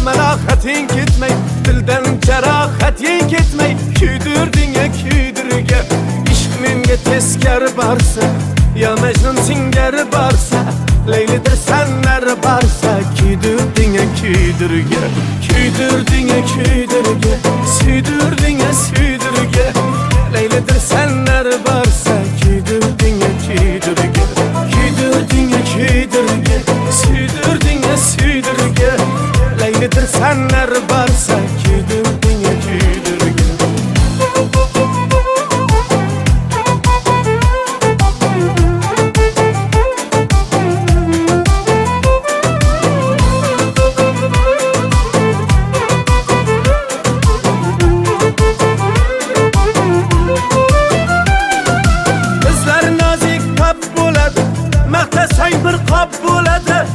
melahatin gitmey, dilden cerahatin gitmey. Küydürdün ya küydürge, işk menga teskari barsa, ya Mecnun singari barsa, Leylidir senler barsa. Küydürdün ya küydürge, küydürdün ya küydürge, süydürdün ya süydürge, Leylidir senler barsa. Küydürdün ya küydürge, küydürdün ya küydürge, süydürdün ya süydürge, Leylidir senler barsa. Küydürdün ya küydürge.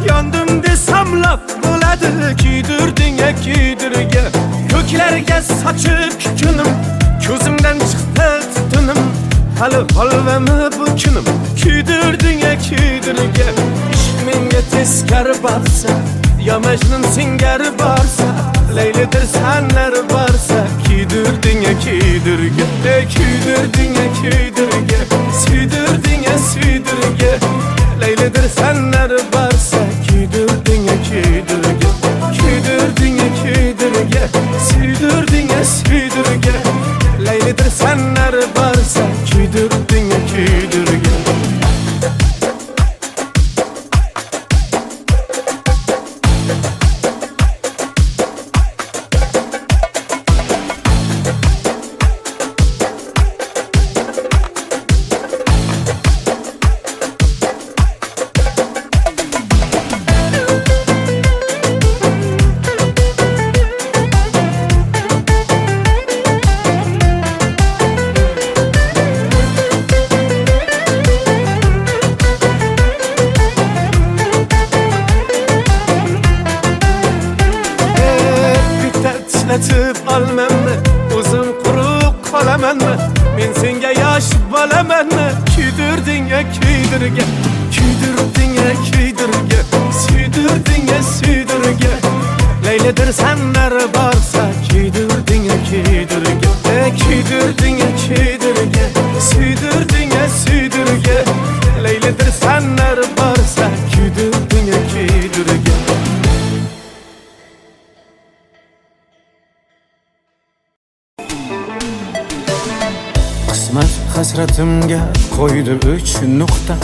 Yandım desem laf bo'ladı. Küydürdün ya küydürge, ko'klarga sochib kunim, ko'zimdan chiqdi tutunim, hali holvami bu kunim. Küydürdün ya küydürge, ishq menga teskari barsa, ya Mecnun singari barsa, Leylidir senler barsa. Küydürdün ya küydürge, küydürdün ya küydürge, süydürdün ya süydürge, Leylidir senler barsa. Küydürdün ya küydürge, küydürdün ya küydürge, süydürdün ya süydürge, Leylidir senler barsa. Küydürdün ya küydürge. Etib almanmi, o'zim quruq qolamanmi, men senga yosh bolamanmi? Küydürdün ya küydürge, küydürdün ya küydürge, süydürdün ya süydürge, Leylidir senler barsa. Küydürdün ya küydürge, küydürdün ya küydürge, süydürdün ya süydürge, Leylidir senler barsa. Küydürdün ya küydürge. Qismat hasratimga qo'ydi 3 nuqta,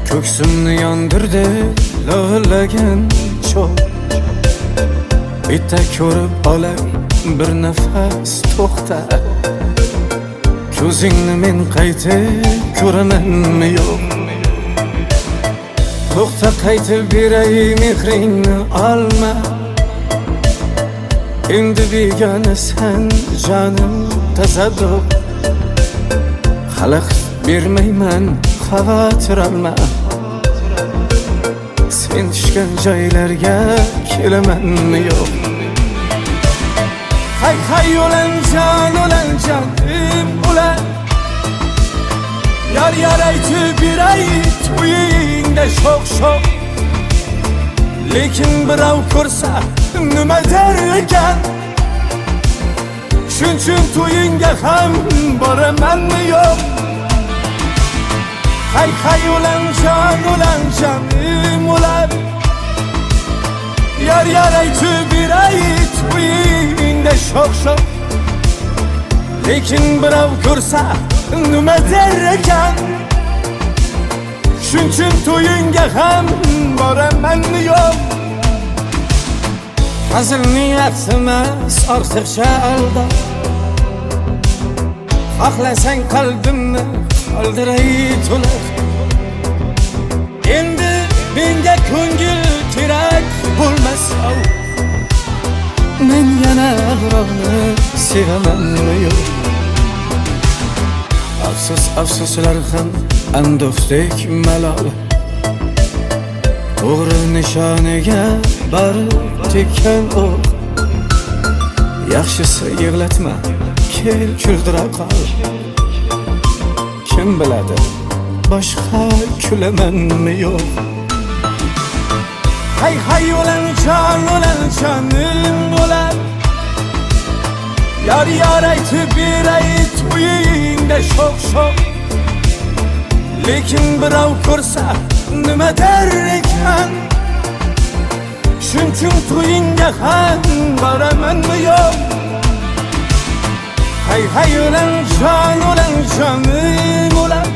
ko'ksimni yondirdi lo'lagan cho'g. Bitta ko'rib olay bir nafas to'xta, ko'zingni men qaytib ko'ramanmi yo'q? To'xta qaytib beray mehringni olma, endi begona sen jonim tasadduq. Xalaqit bermayman, xavotir olma, sen tushgan joylarga kelamanmi yo'q? Hay hay o'lanjon ulan, yar yar aytib beray to'yingda sho'x sho'x. Lekin birov ko'rsa nima der ekan, shuning uchun to'yingga ham boramanmi yo'q? Hay hay o'lanjon ulan, yar yar aytib beray to'yingda sho'x sho'x. Lekin birov ko'rsa nima der ekan, shuning uchun to'yingga ham boramanmi yo'q? Hazil niyat emas, ortiqcha aldab, xohlasang qalbimni qoldiray to'liq. Endi menga ko'ngil kerak bo'lmasa, men yana birovni sevamanmi yo'q? Afsuslar ham ando'xdek malol, to'g'ri nishoniga borib tekkan o'q. Yaxshisi yig'latma, kel kuldira qol. Kim biladi, boshqa kulamanmi yo'q? Hay hay olan canım olan. Yar yar aytib beray to'yingda sho'x lekin birov ko'rsa nima der ekan? Shuning uchun to'yingga ham boramanmi yo'q? Hay hay olan canım olan.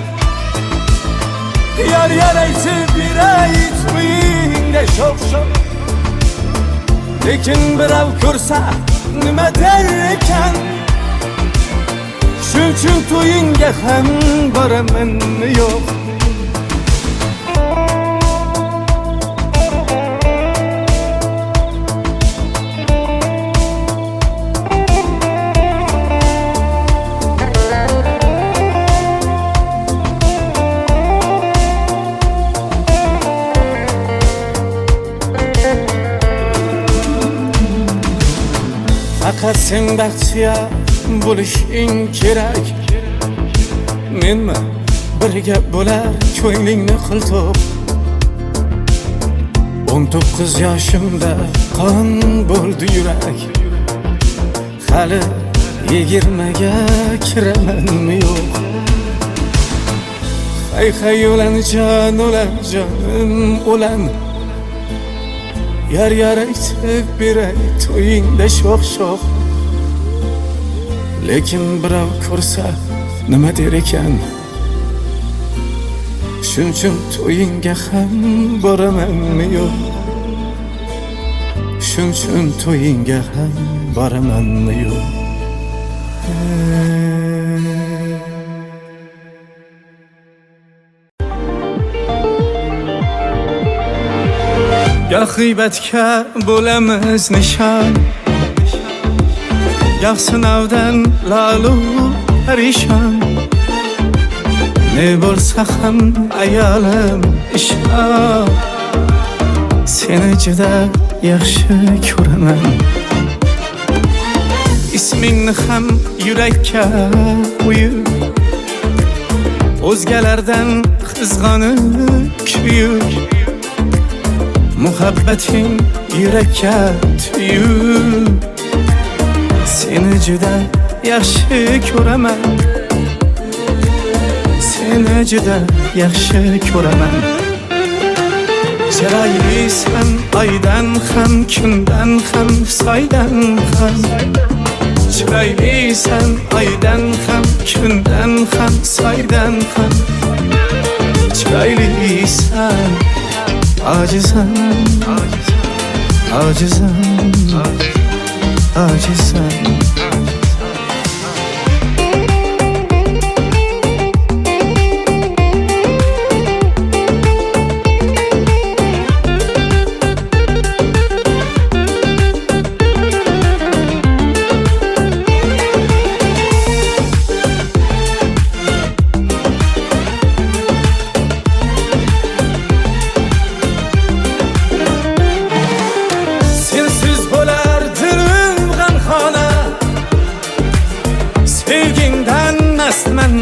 Yar yar aytib beray to'yingda sho'x lekin birov ko'rsa nima der ekan? Shuning uchun to'yingga ham boramanmi yo'q? Faqat sen baxtiyor bo'lishing kerak. Menmi birga bo'lar ko'nglingni qiltoq. 19 yoshimda qon bo'ldi yurak. Hali 20ga kiramanmi yo'q? Hay hay o'lan jonim o'lan. Yar yar aytib beray to'yingda sho'x lekin birov ko'rsa nima der ekan? Shuning uchun to'yingga ham boramanmi yo'q? Shuning uchun to'yingga ham boramanmi yo'q? Goh g'iybatga bo'lamiz nishon, goh sinovdan lolu parishon. Ne bo'lsa ham ayolim ishon, seni juda yaxshi ko'raman. Ismingni ham yurakka qo'yib, o'zgalardan qizg'onib kuyib. Muhabbating yurakka tuyib, seni juda yaxshi ko'raman. Seni juda yaxshi ko'raman. Chiroylisan oydan ham, kundan ham, soydan ham. Chiroylisan oydan ham, kundan ham, soydan ham. Chiroylisan acizan, acizan, acizan.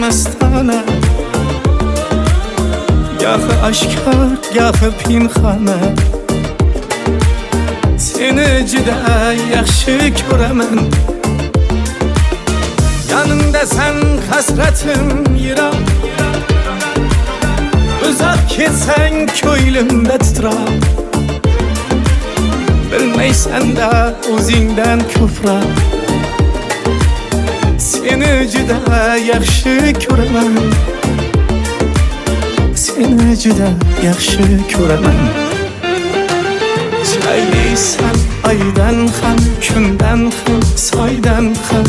Mastana, gohi oshkor, gohi pinxona. Seni juda yaxshi ko'raman. Yonimdasan hasratim yiroq, uzoq ketsang ko'nglimda titroq. Bilmaysan-da o'zingdan ko'proq. Seni juda yaxshi ko'raman. Seni juda yaxshi ko'raman. Chiroylisan oydan ham, kundan ham, soydan ham.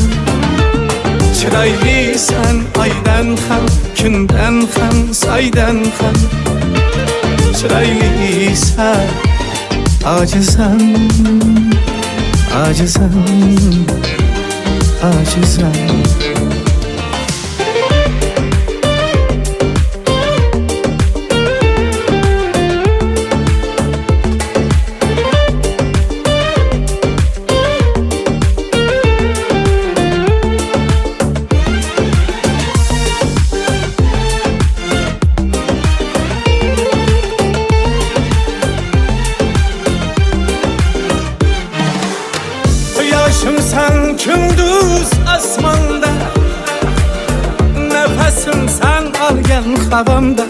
Chiroylisan oydan ham, kundan ham, soydan ham. Chiroylisan acizan, acizan, acizan. gündüz asmanda, nefesim sen algen havamda.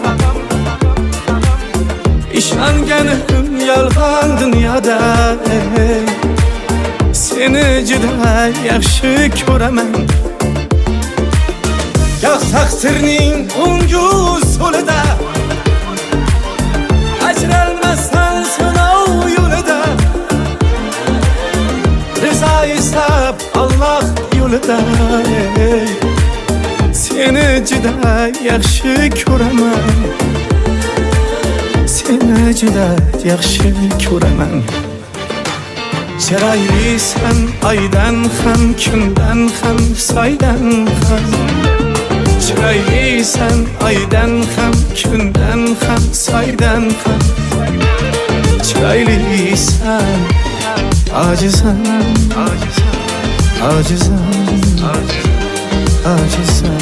İşanganim yalgan dünyada, seni juda yaxshi ko'raman. Goh taqdirning ungu so'lida, ajralmasdan sinov yo'lida, rizo istab Alloh yo'lida, seni juda yaxshi ko'raman. Seni juda yaxshi ko'raman. Chiroylisan oydan ham, kundan ham, soydan ham. Chiroylisan oydan ham, kundan ham, soydan ham. Chiroylisan, ojizsan, ojizsan, ojizsan.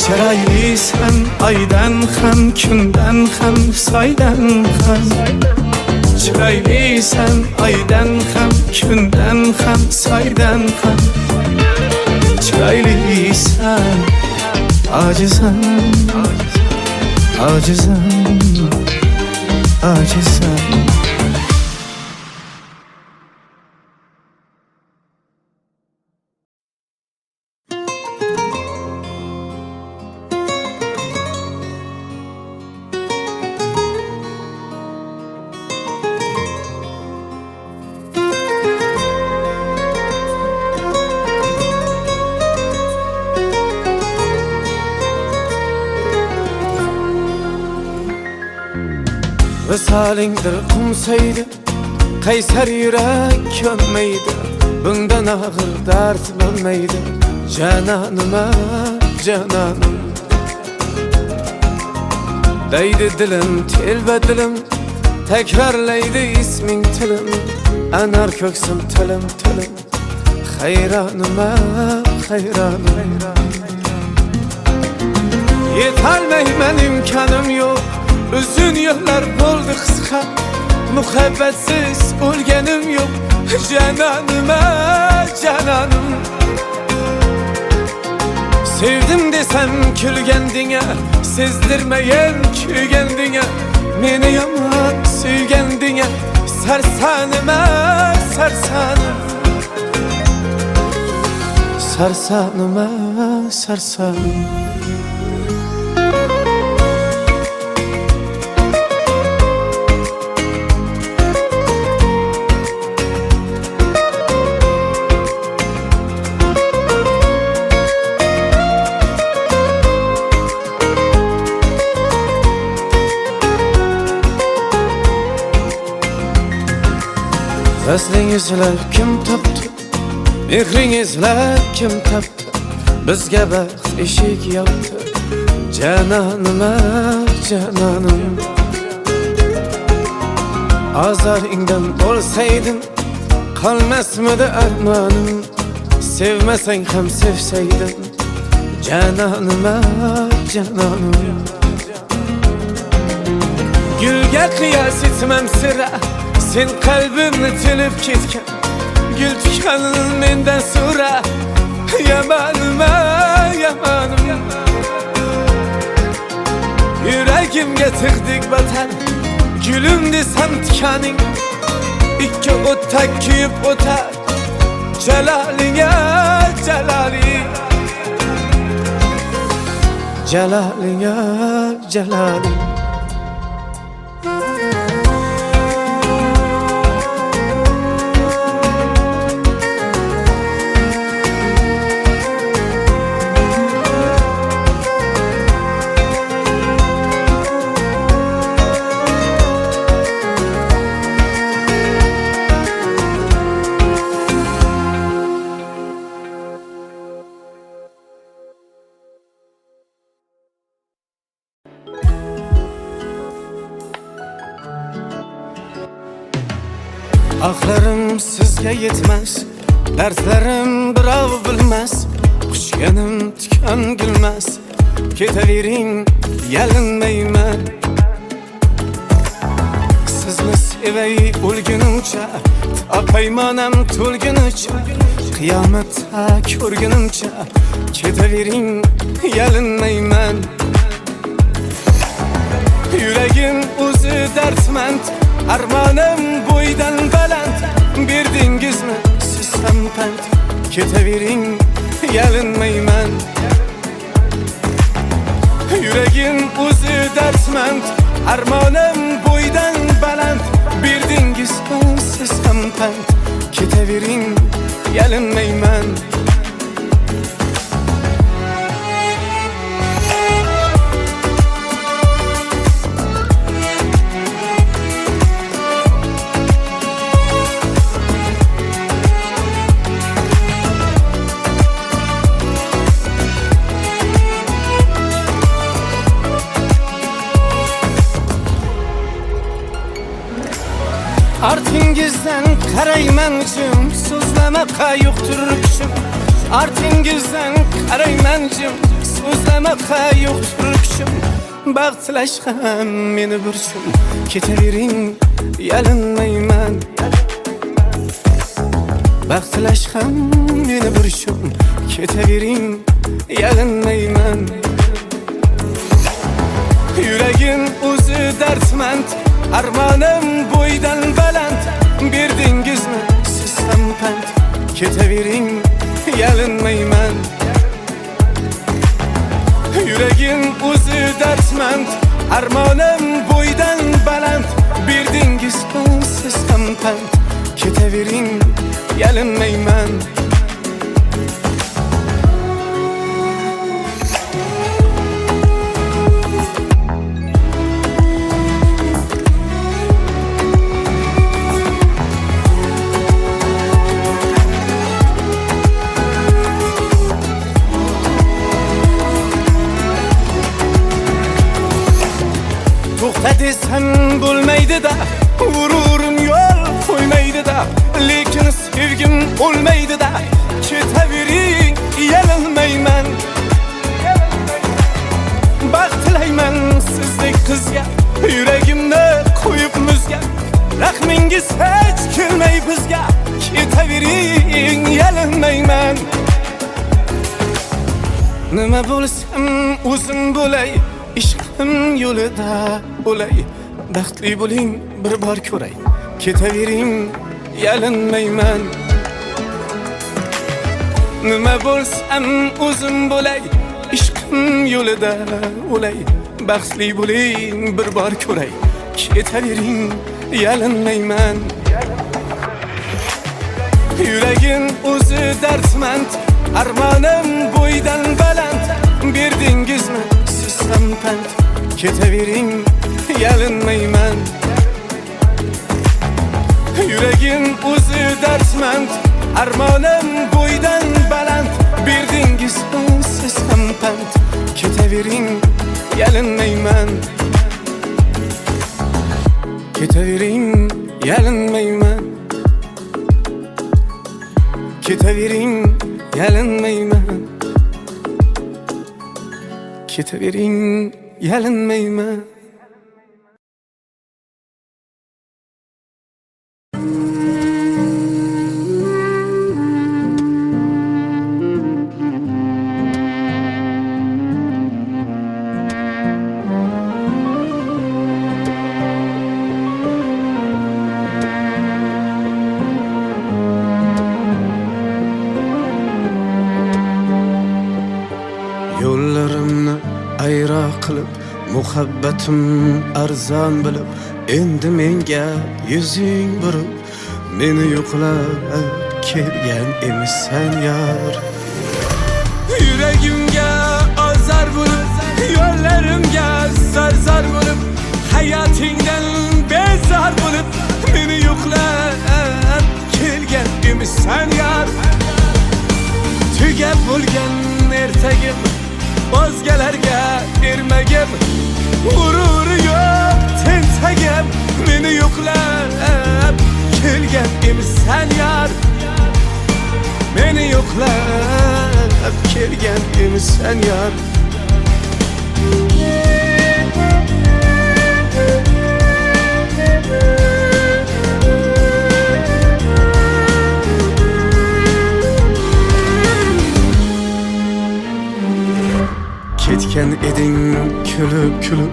Chiroylisan oydan ham, kundan ham, soydan ham. Chiroylisan oydan ham, kundan ham, soydan ham. Chiroylisan, ojizsan, ojizsan, ojizsan. Visalingdir qumsaydi, qaysar yurak ko'nmaydi. Bundan og'ir dard bo'lmaydi. Janonima, janonim. Deydi dilim, telba dilim, takrorlaydi isming tilim. Anar ko'ksim tilim, tilim. Hayronima, hayronim. Yetolmayman, imkonim yo'q. Uzun yıllar bo'ldi qisqa, muhabbatsiz o'lganim yo'q. Janonima, janonim. Sevdim desem kulgandinga, sezdirmagan kuygandinga. Meni yomon suygandinga, sarsanima, sarsanim. Sarsanima, sarsanim. Vaslingizlar kim topdi? Mehringizlar kim topdi? Bizga baxt eshik yopdi. Janonima, janonim. Azoringdan bo'lsaydim, qolmasmidi armonim. Sevmasang ham sevsaydim. Janonima, janonim. Gulga qiyos etmam sira, sen qalbimni tilib ketgan. Gul tikanin mendan so'ra, yamanima, yamanim. Yuragimga tig'dik vatan, gulim desam tikaning. Ikki o'tdak kuyib o'tar, jalolinga, jaloling. Jalolinga, jaloling. Axlarim sizga yetmas, dardlarim birov bilmas. Quchganim tikan gulmas, ketavering yalinmayman. Sizni sevay o'lgunimcha, Apaymanam to'lgunicha, qiyomatda ko'rgunimcha ketavering, yalinmayman. Yuragim o'zi dardmand, armonim bo'ydan baland. Berdingizmi siz ham pand, ketavering, yalinmayman. Yuragim o'zi dardmand, armonim bo'ydan baland. Berdingizmi siz ham pand, ketavering, yalinmayman. Artingizdan qaraymanjim, so'zlamaqa yo'qdir kuchim. Artingizdan qaraymanjim, so'zlamaqa yo'qdir kuchim. Baxtlash ham meni burchim, ketavering, yalinmayman. Baxtlash ham meni burchim, ketavering, yalinmayman. Yuragim o'zi dardmand, armonim bo'ydan baland. Berdingizmi siz ham pand, ketavering, yalinmayman. Yuragim o'zi dardmand, armonim bo'ydan baland. Berdingizmi siz ham pand, ketavering, yalinmayman. To'xta desam bo'lmaydi-da, g'ururim yo'l qo'ymaydi-da, lekin sevgim o'lmaydi-da, ketavering, yalinmayman. Baxt tilayman sizdek qizga, yuragimni qo'yib muzga. Rahmingiz hech kelmay bizga, ketavering, yalinmayman. Nima bo'lsam o'zim bo'lay, ishqim yo'lida bo'lay. Baxtli bo'ling, bir bor ko'ray, ketavering, yalinmayman. Nima bo'lsam o'zim bo'lay, ishqim yo'lida bo'lay. Baxtli bo'ling, bir bor ko'ray, ketavering, yalinmayman. Yuragim o'zi dardmand, armonim bo'ydan baland. Berdingizmi siz ham pand, ketavering, yalinmayman. Yuragim o'zi dardmand, armonim bo'ydan baland. Berdingizmi siz ham pand, ketavering, yalinmayman. Ketavering, yalinmayman. Ketavering, yalinmayman. Ketavering, yalinmayman. Yo'llarimni ayro qilib, muhabbatim arzon bilib, endi menga yuzing burib, meni yo'qlab kelgan emisan yar. Yuragimga azar bo'lib, yo'llarimga zarzar bo'lib, hayotingdan bezor bo'lib, meni yo'qlab kelgan emisan yar. Tugab bo'lgan ertagim, o'zgalarga ermagim, g'ururi yo'q tensagim, meni yo'qlab kelgan emisan yar. Meni yo'qlab kelgan emisan yar. eding kulib kulib,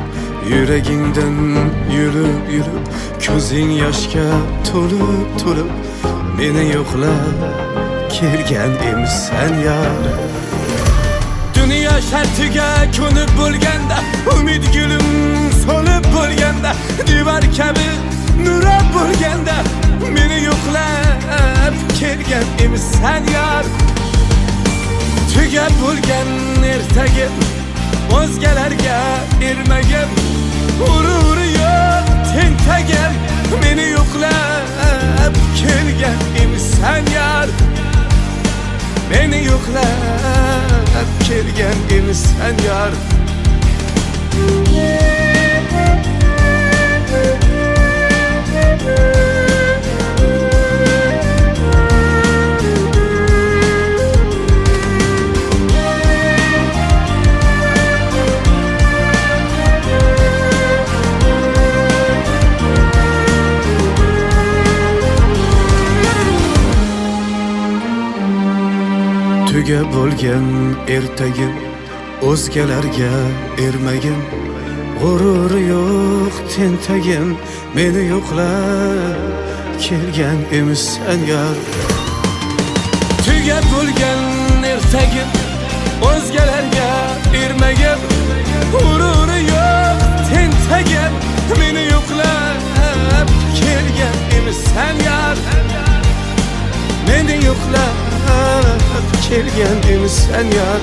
yuragingdan yulib yulib, ko'zing yoshga to'lib to'lib, meni yo'qlab kelgan emisan yar. Dünya shartiga ko'nib bo'lganda, umid gulim so'lib bo'lganda, divar kabi nurab bo'lganda, meni yo'qlab kelgan emisan yar. Tugab bo'lgan ertagim, o'zgalarga ermagim, g'ururi yo'q tentagim, meni yo'qlab kelgan emisan yar. Meni yo'qlab kelgan emisan yar. Tugab bo'lgan ertagim, o'zgalarga ermagim, g'ururi yo'q tentagim, meni yo'qlab kelgan emisan yar. Tugab bo'lgan ertagim, o'zgalarga ermagim, g'ururi yo'q tentagim, meni yo'qlab kelgan emisan yar. Meni yo'qlab kelgan emisan yar.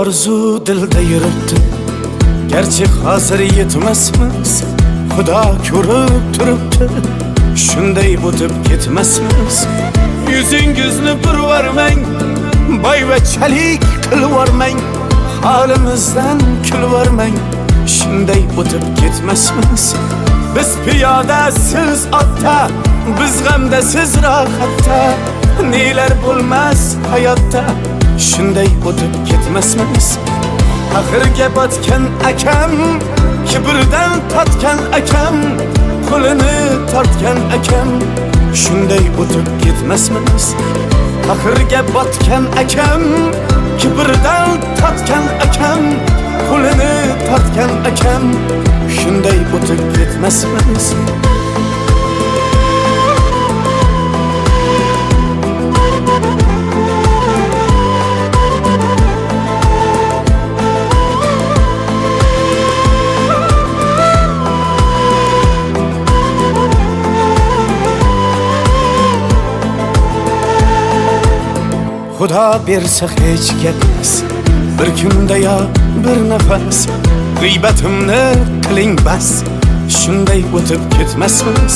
Arzu dilda yuribdi, gerçi hozir yetmasmiz. Xudo ko'rib turibdi, shunday o'tib ketmasmiz. Yuzingizni burvarmang, boyvachalik qilvormang, holimizdan kulvormang, shunday o'tib ketmasmiz. Biz piyoda, siz otda, biz g'amda, siz rohatda, nelar bo'lmas hayotda, shunday o'tib ketmasmiz. Axirga botgan akam, kibrdan totgan akam, qo'lini tortgan akam, shunday o'tib ketmasmiz. Axirga botgan akam, kibrdan totgan akam, qo'lini tortgan akam, shunday o'tib ketmasmiz. Xudo bersa hech gapmas, bir kunda yo bir nafas, g'iybatimni qiling bas, shunday o'tib ketmasmiz.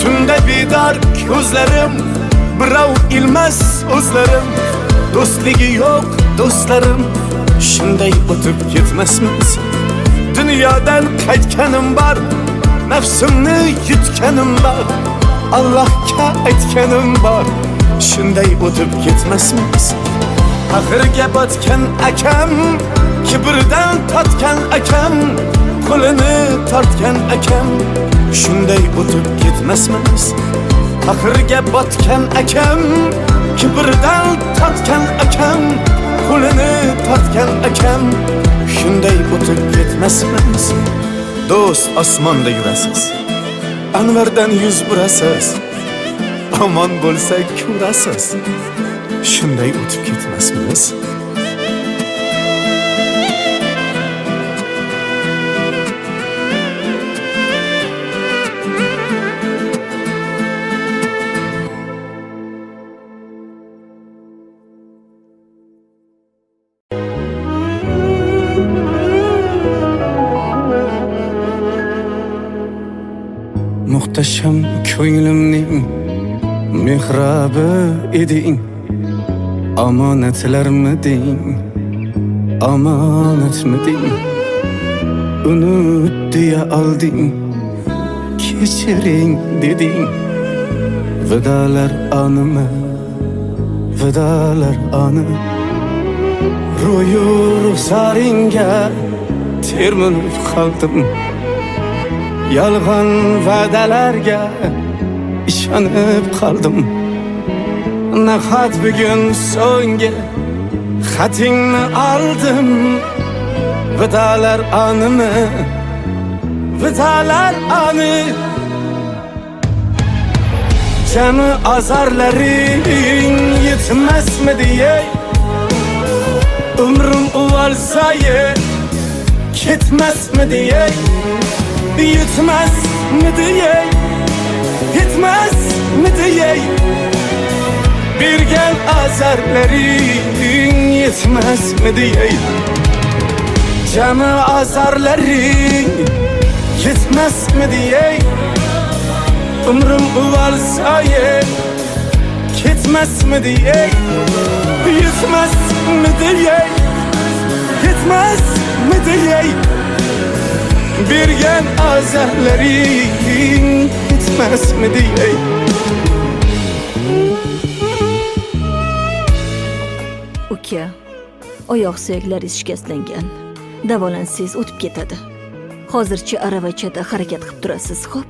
Tunda bedor ko'zlarim, birov ilmas o'zlarim, do'stligi yo'q do'stlarim, shunday o'tib ketmasmiz. Dunyodan qaytganim bor, nafsimni yutganim bor, Allohga aytganim bor, shunday o'tib ketmasmiz. Axirga botgan akam, kibrdan totgan akam, qo'lini tortgan akam, shunday o'tib ketmasmiz. Axirga botgan akam, kibrdan totgan akam, qo'lini tortgan akam, shunday o'tib ketmasmiz. Do'st osmonda yurasiz, anvardan yuz burasiz, omon bo'lsak ko'rasiz, shunday o'tib ketmasmiz. Muhtasham ko'nglimning mehrabi eding, omonatlarmiding, Amanet miydin? Unut diye aldın, geçirin dedin. Vedalar anımı, vedalar anı. Ruyur saringe terminip kaldım. Yalgan va'dalarga ishonib kaldım. Nahot bugun so'nggi xatingni aldım. Vedalar anımı, vedalar anı. Canı azarların yetmez mi diye, ömrüm uvalsa ye, ketmez mi diye, yetmez mi diye, yetmez mi diye. Bir gel azarların yetmez mi diye. Canı azarların yetmez mi diye, ömrüm uvalsa ye, ketmez mi diye, yetmez mi diye, yetmez mi diye. Bir gen azarların yetmez mi diye. Uka, oyoq suyaklari shikastlangan. Davolansangiz o'tib ketadi. Hozircha aravachada harakat qilib turasiz, xo'p?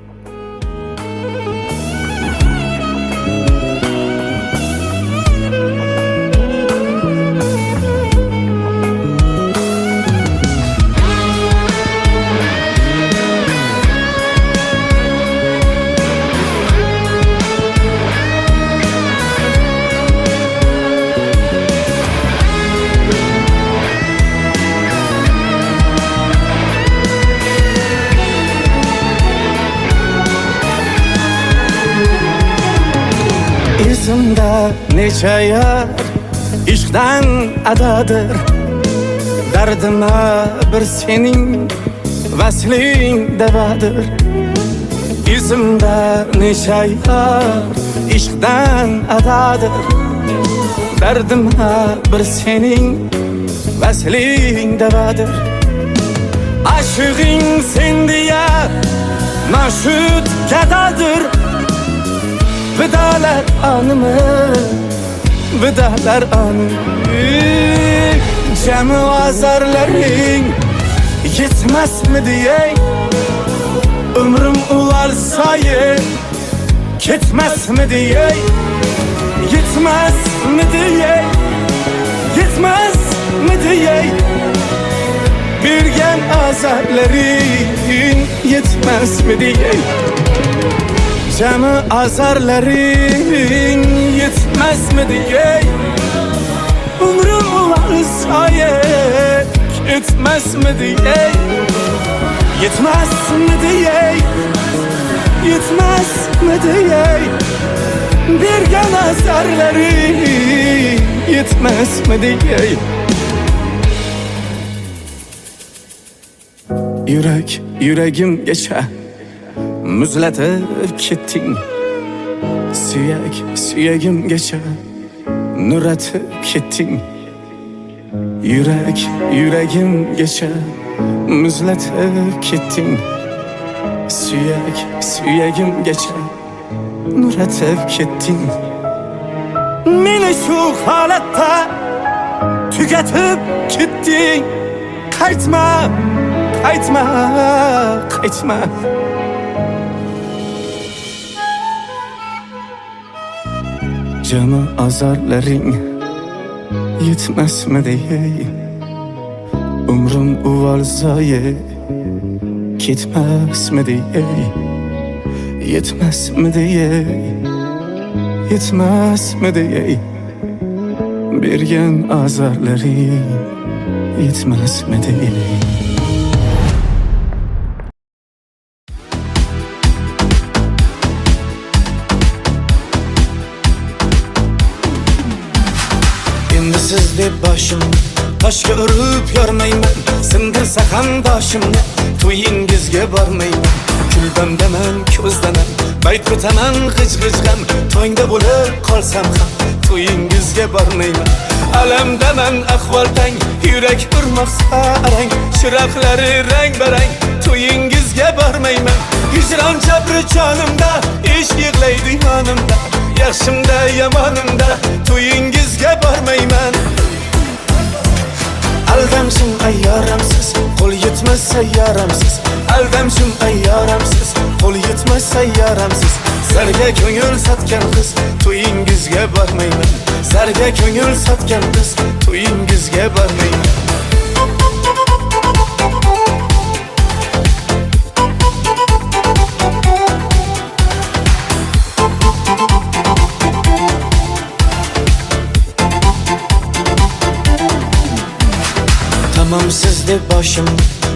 Yüzümde neçe yar işten adadır. Derdime bir senin vaslin devadır. Yüzümde neçe yar işten adadır. Derdime bir senin vaslin devadır. Aşığın sen diye naşüt kadadır. Vedalar anımı, vedalar anı. Cem'i azarların yetmez mi diye, ömrüm uvalsa ye, ketmez mi diye, yetmez mi diye, yetmez mi diye. Bir gen azarların yetmez mi diye. Cem'i azarların yetmez mi diye, ömrüm varsa ye, yetmez mi diye, yetmez mi diye, yetmez mi diye. Bir gen azarların yetmez mi diye. Yürek, yüreğim geçer, müzletip kettin. Suyek, suyegim geçer, nur etip kettin. Yürek, yüreğim geçer, müzletip kettin. Suyek, suyegim geçer, nur etip kettin. Meni şu halatda tüketip kettin. Kaytma, kaytma, kaytma. Cem'i azarların yetmez mi diye, ömrüm uvalsa ye, ketmez mi diye, yetmez mi diye, yetmez mi diye. Bir gen azarların yetmez mi diye. Siz de başım taşga urib yormayman, sindirsa ham boshimni to'yingizga bormayman. kulbamdaman ko'zdaman bayt ko'taman g'ij-g'ijg'am to'ngda bo'lib qolsam ham to'yingizga bormayman alamdaman ahvol tang yurak urmoqsa arang chiroqlari rang barang to'yingizga bormayman hijron jabri jonimda ish yig'laydi yonimda yaxshimda yomonimda to'yingizga bormayman aldamshim ayyoramsiz qo'l yetmas sayyoramsiz aldamshim ayyoramsiz qo'l yetmas sayyoramsiz zarga ko'ngil sotgan qiz to'yingizga bormayman zarga ko'ngil sotgan qiz to'yingizga bormayman tamom siz deb boshim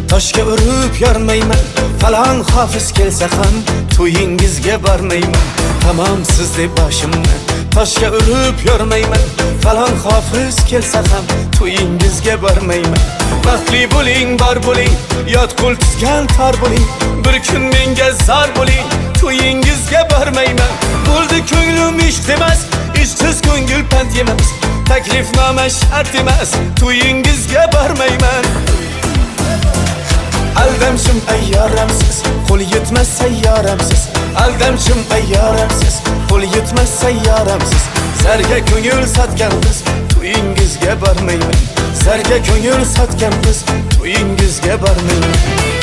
toshga urib yormayman falon hofiz kelsa ham to'yingizga bormayman tamom siz deb boshimni toshga urib yormayman falon hofiz kelsa ham to'yingizga bormayman baxtli bo'ling bor bo'ling yot qo'l tutgan tor bo'ling bir kun menga zor bo'ling to'yingizga bormayman bo'ldi ko'nglim ish emas ishsiz ko'ngil pand yemas taklifnoma shart emas to'yingizga bormayman aldamshim ayyoramsiz qo'l yetmas sayyoramsiz aldamshim ayyoramsiz qo'l yetmas sayyoramsiz zarga ko'ngil sotgan qiz to'yingizga bormayman zarga ko'ngil sotgan qiz to'yingizga bormayman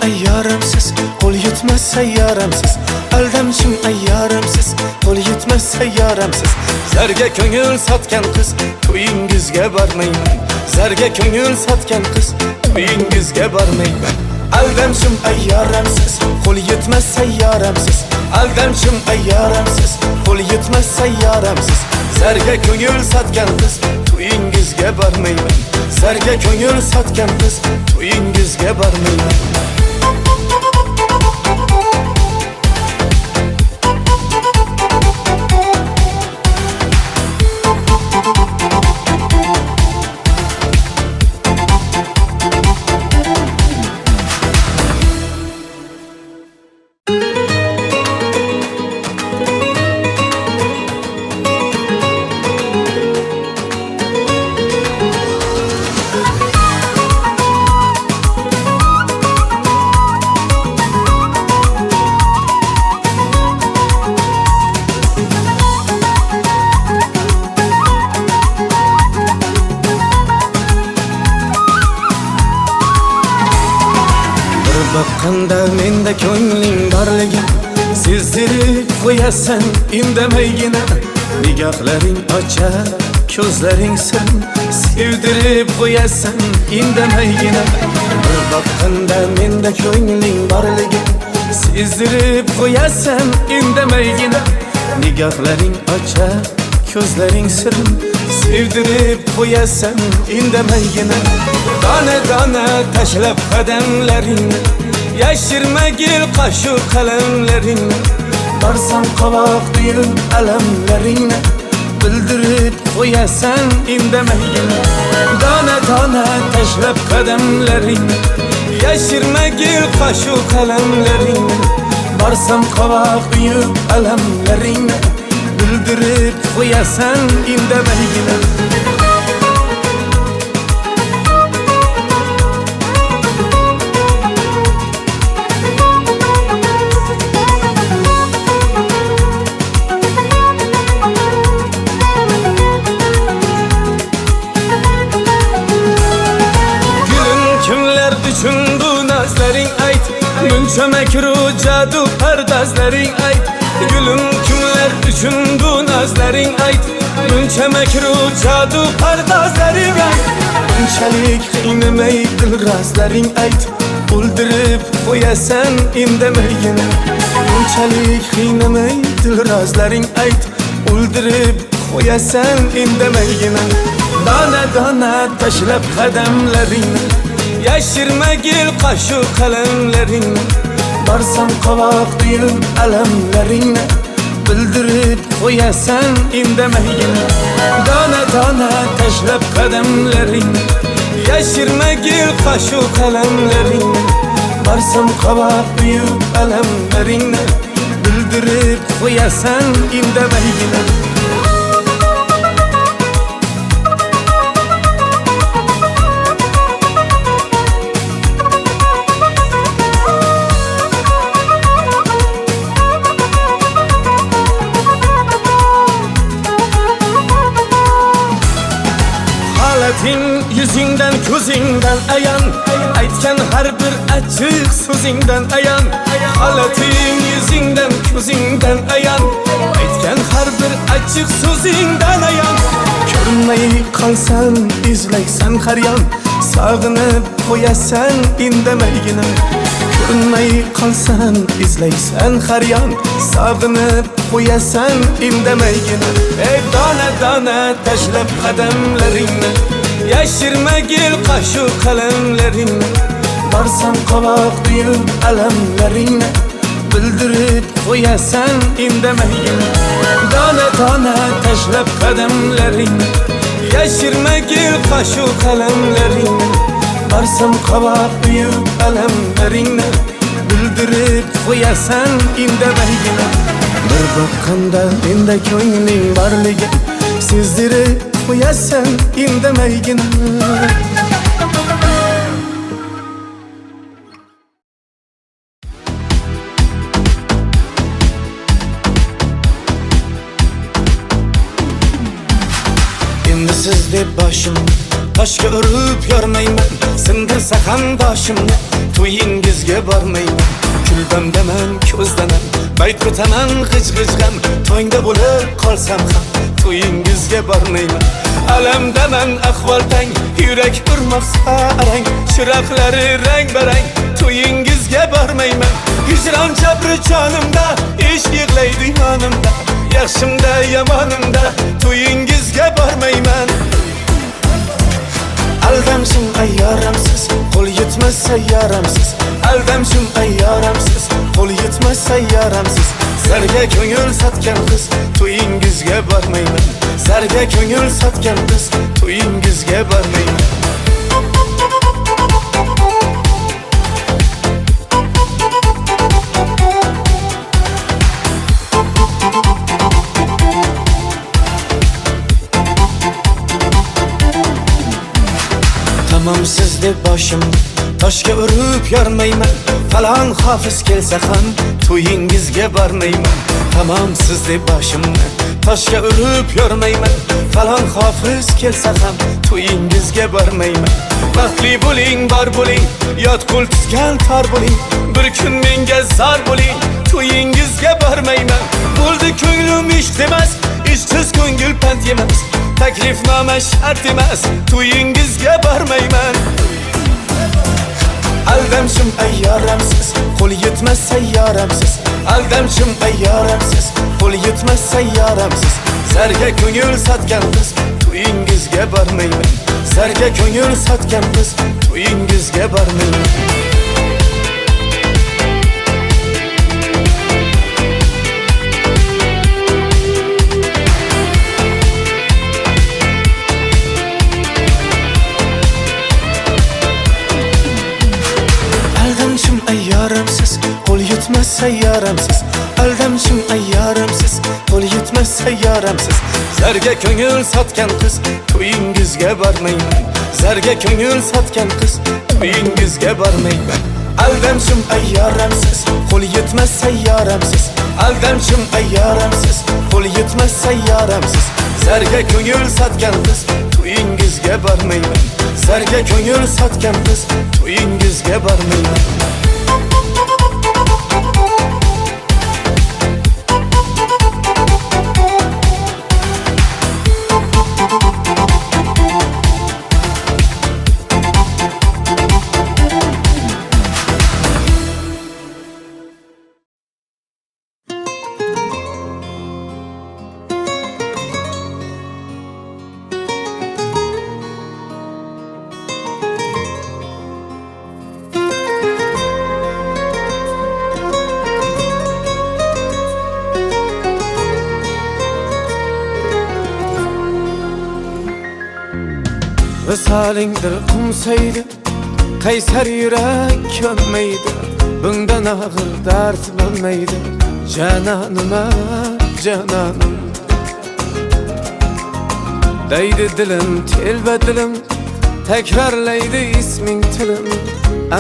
ayyoramsiz qo'l yetmas sayyoramsiz aldamshim ayyoramsiz qo'l yetmas sayyoramsiz zarga ko'ngil sotgan qiz to'yingizga bormayman zarga ko'ngil sotgan qiz to'yingizga bormayman aldamshim ayyoramsiz qo'l yetmas sayyoramsiz aldamshim ayyoramsiz qo'l yetmas sayyoramsiz zarga ko'ngil sotgan qiz to'yingizga bormayman zarga ko'ngil sotgan qiz to'yingizga bormayman boqqanda menda ko'ngling borligin sezdirib qo'yasan indamaygina nigohlaring ochar ko'zlaring sir sevdirib qo'yasan indamaygina bir boqqanda menda ko'ngling borligin sezdirib qo'yasan indamaygina nigohlaring ochar ko'zlaring sir sevdirib qo'yasan indamaygina dona dona tashlab qadamlaringni yashirmagil qoshu qalamlaringni borsam qovoq tuyib alamlaringni bildirib qo'yasan indamaygina dona dona tashlab qadamlaringni yashirmagil qoshu qalamlaringni borsam qovoq tuyib alamlaringni bildirib qo'yasan indamaygina Makru jadu pardazlaring ayt Gülüm kimler üçün bu nazlaring ayt Buncha makru jadu pardazlaring ayt Bunchalik qiynamay dil razlaring ayt O'ldirib qo'yasan indamaygina Bunchalik qiynamay dil razlaring ayt O'ldirib qo'yasan indamaygina Dona dona tashlab qadamlaringni yashirmagil qoshu qalamlaringni Barsam qovoq uyib alamlaringni bildirib qo'yasan indamaygina. Dona dona tashlab qadamlaringni yashirmagil qashu qalamlaringni. Barsam qovoq uyib alamlaringni bildirib qo'yasan indamaygina. Yüzüngden ko'zingdan ayan, aytgan har bir achchiq so'zingdan ayan. Holating yüzüngden ko'zingdan ayan, aytgan har bir achchiq so'zingdan ayan. Ko'rinmay qolsan izlaysan har yon, sog'inib qo'yasan indamaygina. Ko'rinmay qolsan izlaysan har yon, sog'inib qo'yasan indamaygina. Ey dona dona tashlab qadamlaringni yashirmagil qashu qalamlaringni. Barsam qovoq uyib alamlaringni bildirib qo'yasan indamaygina. Dona dona tashlab qadamlaringni yashirmagil qashu qalamlaringni. Barsam qovoq uyib alamlaringni bildirib qo'yasan indamaygina. Bir boqqanda menda ko'ngling borligi sezdirib qo'yasan indamaygina. Endi siz deb boshim toshga urib yormayman. Sindirsa ham boshimni to'yingizga bormayman. Kulbamdaman ko'zdaman, bayt ko'taman g'ij-g'ijg'am. To'yingda bo'lib qolsam ham to'yingizga bormayman. Alamdaman ahvol tang, yurak urmoqsa arang. Chiroqlari rang barang, to'yingizga bormayman. Hijron jabri jonimda, ishq yig'laydi yonimda. Yaxshimda yomonimda to'yingizga bormayman. Aldamshim ayyoramsiz, qo'l yetmas sayyoramsiz. Aldamshim ayyoramsiz, qo'l yetmas sayyoramsiz. Zarga ko'ngil sotgan qiz to'yingizga bormayman. Zarga ko'ngil sotgan qiz to'yingizga bormayman. Tamam siz deb boshim toshga urib yormayman. Falon hofiz kelsa ham to'yingizga bormayman. Tamam siz deb boshimni toshga urib yormayman. Falon hofiz kelsa ham to'yingizga bormayman. Baxtli bo'ling, bor bo'ling, yot qo'l tutgan tor bo'ling. Bir kun menga zor bo'ling, to'yingizga bormayman. Bo'ldi ko'nglim ish demas, ishsiz ko'ngil pand yemas. Taklifnoma shart emas, to'yingizga bormayman. Aldamshim ayyoramsiz, qo'l yetmas sayyoramsiz. Aldamshim ayyoramsiz, qo'l yetmas sayyoramsiz. Zarga ko'ngil sotgan qiz to'yingizga bormayman. Zarga ko'ngil sotgan qiz to'yingizga bormayman. Ayyoramsiz, qo'l yetmas sayyoramsiz. Aldamshim ayyoramsiz, qo'l yetmas sayyoramsiz. Zarga ko'ngil sotgan qiz to'yingizga bormayman. Zarga ko'ngil sotgan qiz to'yingizga bormayman. Aldamshim ayyoramsiz, qo'l yetmas sayyoramsiz. Aldamshim ayyoramsiz, qo'l yetmas sayyoramsiz. Zarga ko'ngil sotgan qiz to'yingizga bormayman. Zarga ko'ngil sotgan qiz to'yingizga bormayman. Visalingdir qumsaydi, qaysar yurak ko'nmaydi. Bundan og'ir dard bo'lmaydi. Cananıma cananim deydi dilim, telba dilim, tekrarlaydi isming tilim.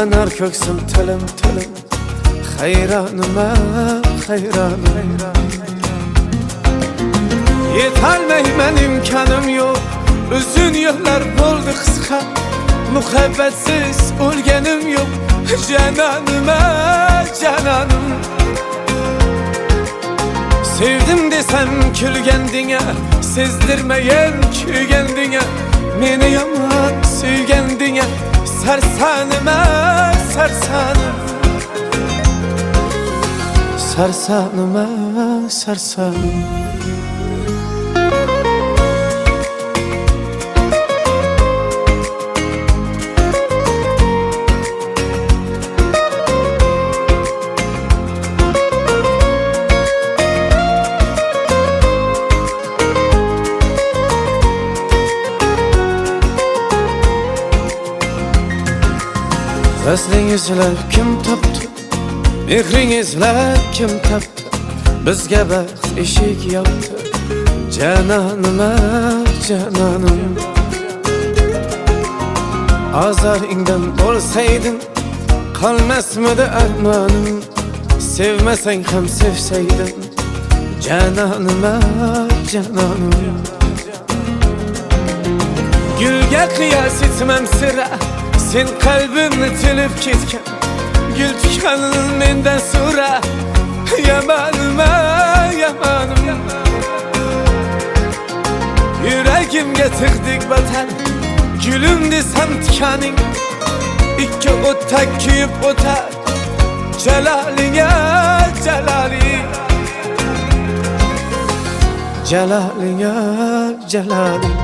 Anar ko'ksim tilim tilim, hayronima hayronim. Yetolmayman, imkonim yo'q, uzun yo'llar bo'ldi qisqa. Muhabbatsiz o'lganim yo'q, cananima cananim. Sevdim desem külgendine, sezdirmeyen külgendine. Meni yaman sevgendine, sarsanıma sarsanım. Sarsanıma sarsanım. Vaslingizlar kim topdi? Mehringizlar kim topdi? Bizga baxt eshik yopdi. Cananima cananim. Azaringdan bo'lsaydim, qolmasmidi armonim. Sevmasang ham sevsaydim, cananima cananim. Gülga qiyos etmam sira, sen kalbimni tilib ketgan. Gül tishqanin mendan so'ra, yamanima yamanim. Yuragimga tig'dik vatan, gülüm desam tikaning. Ikki o'tdak kuyib o'tar, jalolinga jaloling. Jalolinga jaloling.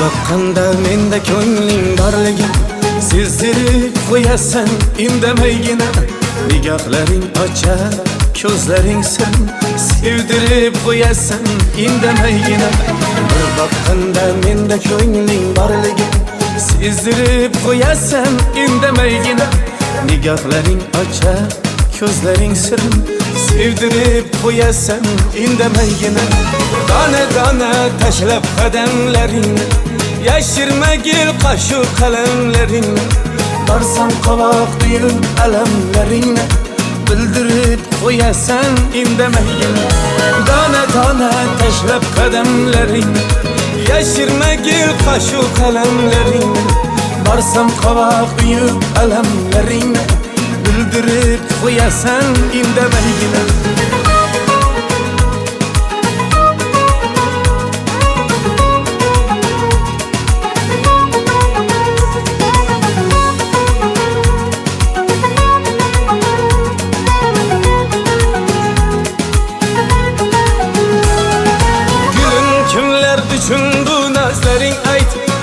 Baqqanda menda ko'ngling borligin sezdirib qo'yasan indamaygina. Nigohlaring ochar, ko'zlaring sirin sevdirib qo'yasan indamaygina. Bir baqqanda menda ko'ngling borligin sezdirib qo'yasan indamaygina. Nigohlaring ochar, ko'zlaring sirin sevdirib qo'yasan indamaygina. Dona dona tashlab qadamlaringni, yashirmagil qashu qalamlaringni. Barsam qovoq duyib alamlaringni, bildirib qo'yasan indamaygina. Dona dona tashlab qadamlaringni, yashirmagil qashu qalamlaringni. Barsam qovoq duyib alamlaringni, bildirib qo'yasan indamaygina.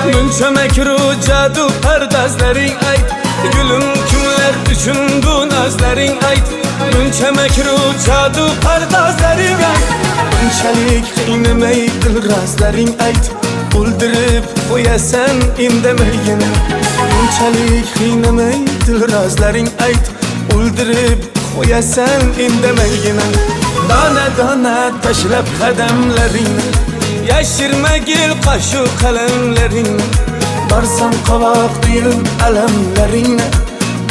Muncha makru jadu pardozlaring ayt. Gulum kimlar uchun bu nazlaring ayt. Muncha makru jadu pardozlaring ayt. Bunchalik qiynamay dilrazlaring ayt. O'ldirib qo'yasan indamaygina. Bunchalik qiynamay dilrazlaring ayt. O'ldirib qo'yasan indamaygina. Dona dona tashlab qadamlaringni, yashirmagil qashu qalamlaringni. Barsam qovoq duyib alamlaringni,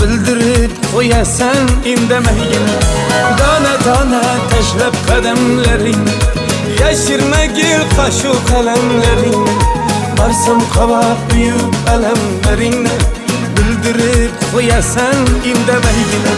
bildirib qo'yasan indamaygina. Dona dona tashlab qadamlaringni, yashirmagil qoshu qalamlaringni. Barsam qavab buyuk alamlaringni, bildirib qo'yasan indamaygina.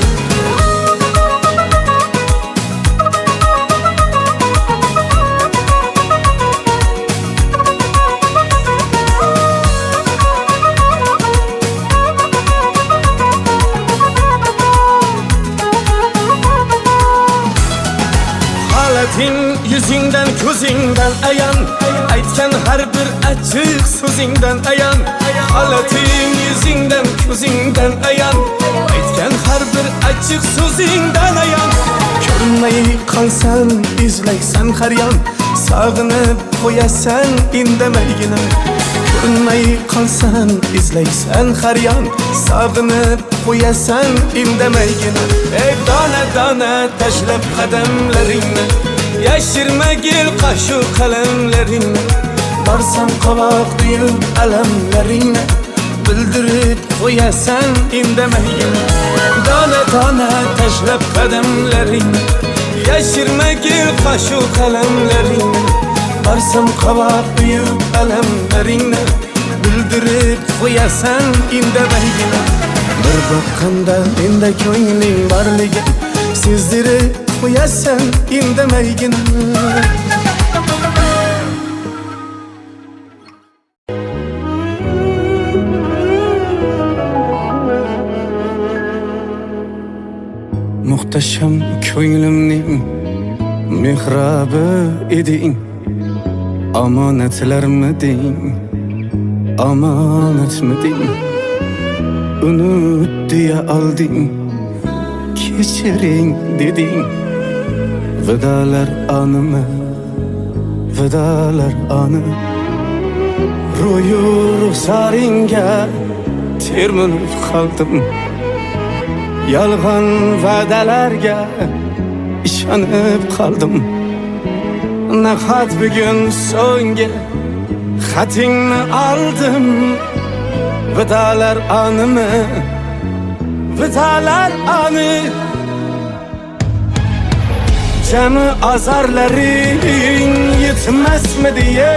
Halatin yüzünden ko'zingdan ayan, aytgan har bir achchiq so'zingdan ayan. Halatin yüzünden ko'zingdan ayan, aytgan har bir achchiq so'zingdan ayan. Ko'rinmay qolsan izlaysan har yon, sog'inib qo'yasan indamaygina. Ko'rinmay qolsan izlaysan har yon, sog'inib qo'yasan indamaygina. Ey dona dona tashlab qadamlaringni, yashirmagil qoshu qalamlaringni. Barsam qovoq buyuk alamlaringni, bildirib qo'yasan indamaygina. Dona dona tashlab qadamlaringni, yashirmagil qoshu qalamlaringni. Barsam qovoq buyuk alamlaringni, bildirib qo'yasan indamaygina. Bir boqqanda menda ko'ngling borligi, sezdirib qo'yasan indamaygina. Muhtasham ko'nglimning mehrobi eding, omonatlarmiding, omonatmiding. Unut diye alding, kechiring deding. Vidalar anımı, vidalar anı. Ro'yu ruxsaringga termilib qoldim. Yolg'on va'dalarga ishonib qoldim. Nahot bugun so'nggi xatingni oldim. Vidalar anımı, vidalar anı. Cemi azarlaring yetmezmi diye,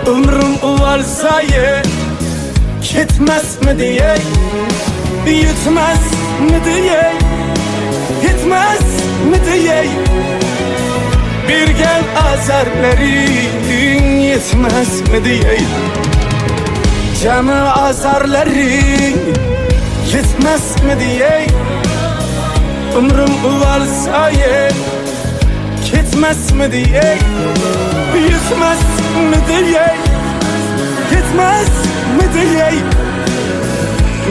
ömrüm uvalsa ye, ketmezmi diye. Yetmezmi diye, yetmezmi diye. Bir gel azarlaring yetmezmi diye. Cemi azarlaring yetmezmi diye. Ömrüm uvalsa ye, ketmezmi diye. Yetmezmi diye, yetmezmi diye.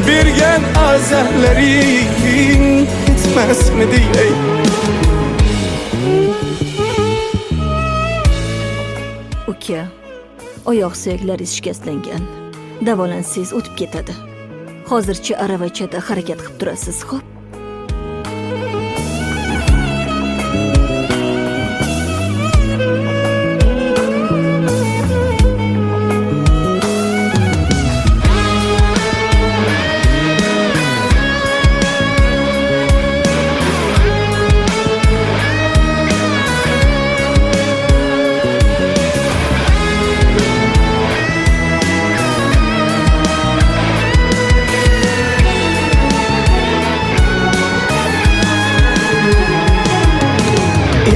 Bir gel azarlaring yetmezmi diye. Uka, oyoq suyaklari shikastlangan. Davolansangiz o'tib ketadi. Hozircha aravachada harakat qilib turasiz, xo'p?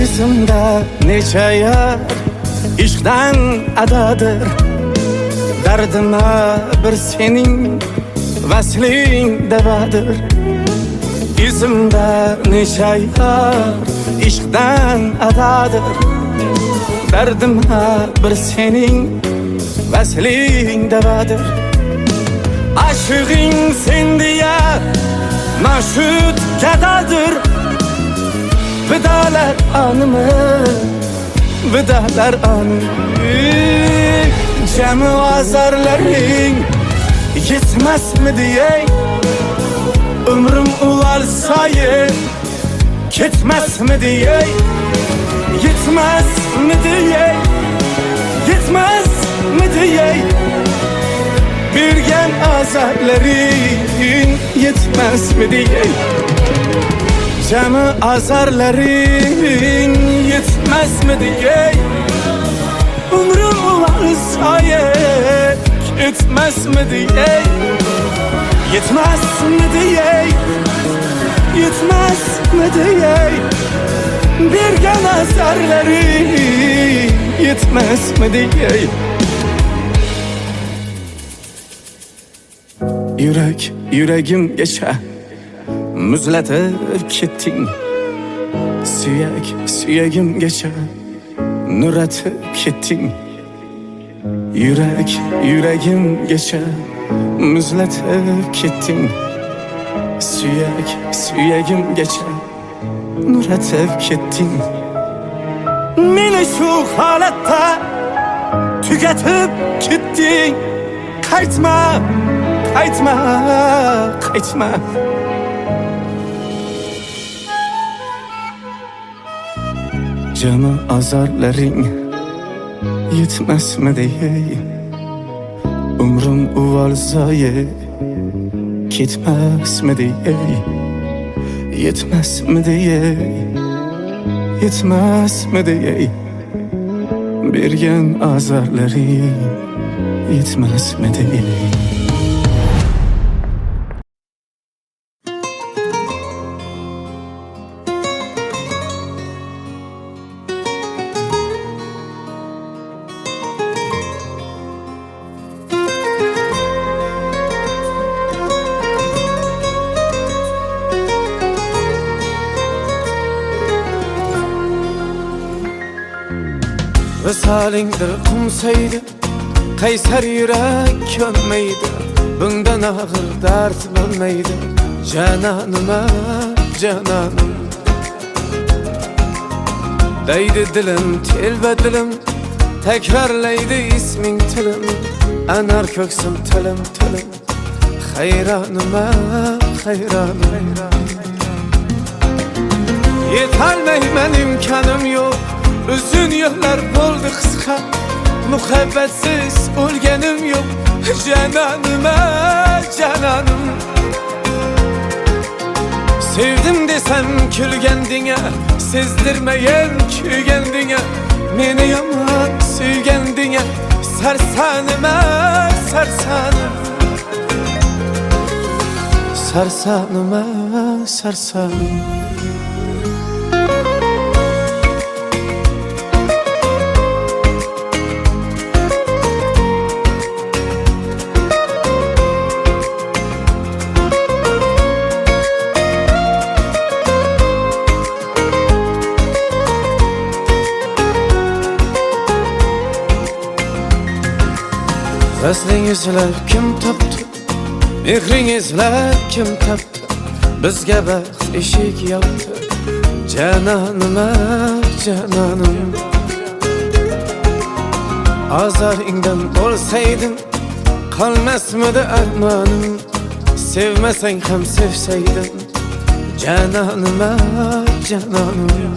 Yüzümde neçe yar işten adadır. Derdime bir senin vaslin devadır. Yüzümde neçe yar işten adadır. Derdime bir senin vaslin devadır. Aşığın sen diye maşut kadadır. Vidalar anımı, vidalar anı. Cemi azarlaring yetmezmi diye. Ömrüm uvalsa ye, ketmezmi diye. Yetmezmi diye, yetmezmi diye. Bir gel azarların yetmez mi diye. Cem'i azarların yetmez mi diye. Umrum varsa yetmez mi diye. Yetmez mi diye. Yetmez mi diye. Bir gen azarları yetmez mi diye. Yüreğim geçe müzletip kettin. Süyegim geçe nüretip kettin. Yüreğim geçe müzletip kettin. Süyegim geçe nüretip kettin. Meni şu halatda tüketip kettin. Kaytma, kaytma, kaytma. Canı azarların yetmez mi diye. Umrum uvalzaye gitmez mi diye. Yetmez mi diye. Yetmez mi diye. Bir gen azarları yetmez mi diye. Vesalindir kumsaydı, kayser yürek kömmeydi. Bundan ağır dert olmaydı. Cananıma cananım. Değdi dilim telbe dilim, tekrarlaydı ismin tilim. Anar köksüm tilim tilim. Hayranıma hayranım. Yetalmeymen imkanım yok. Uzun yıllar oldu kıska. Muhabbetsiz ölgenim yok. Cananıma cananım. Sevdim desem külgendine, sezdirmeyen külgendine. Meni yaman sülgendine, sarsanıma sarsanım. Sarsanıma sarsanım. Vəslinizlər kim tapdı? Mehrinizlər kim tapdı? Bizgə bəxt eşik yaptı. Cananıma cananım. Azaringdan olsaydın kalmazmıdı armanım. Sevmesen hem sevseydin cananıma cananım.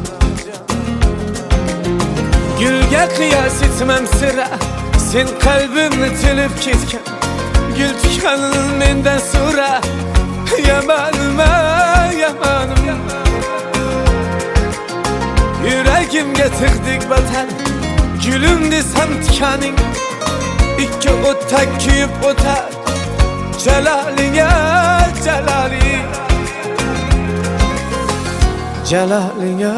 Gülge kıyas etmem sıra. Sen kalbimni tilip ketken. Gül tükanın menden sonra. Yamanıma yamanım. Yüreğimge tıktık batan. Gülüm desem tikanin. İki otak küyüp otak. Celaline celali. Celaline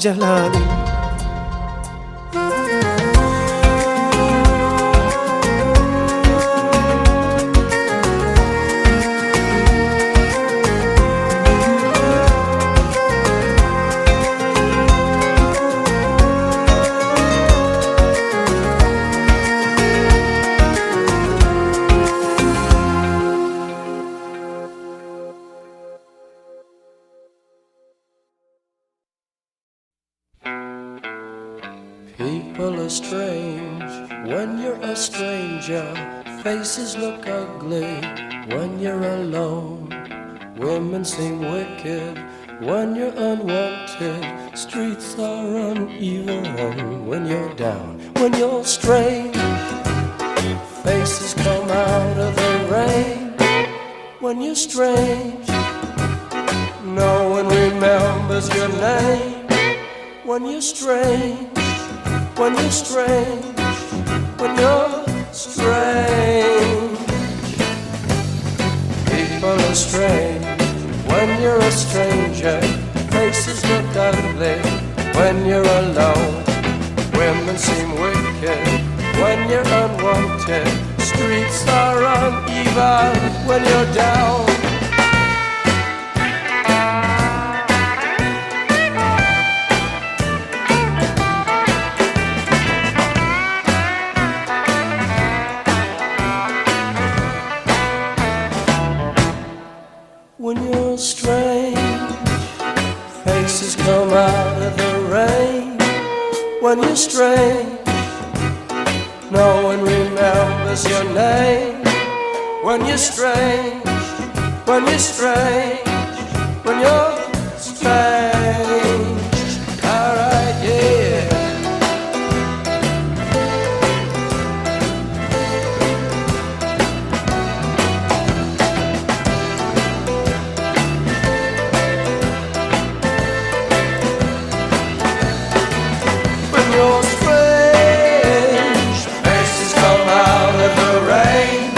celali. People are strange when you're a stranger. Faces look ugly when you're alone. Women seem wicked when you're unwanted. Streets are uneven when you're down. When you're strange, faces come out of the rain. name when you're strange. No one remembers your name when you're strange. When you're strange. When you're strange. People are strange when you're a stranger. Faces look ugly when you're alone. Women seem wicked when you're unwanted. Streets are uneven when you're down. When you're strange, faces come out of the rain. When you're strange, no one remembers your name. When you're strange, when you're strange, when you're strange. Alright, yeah. When you're strange, faces come out of the rain.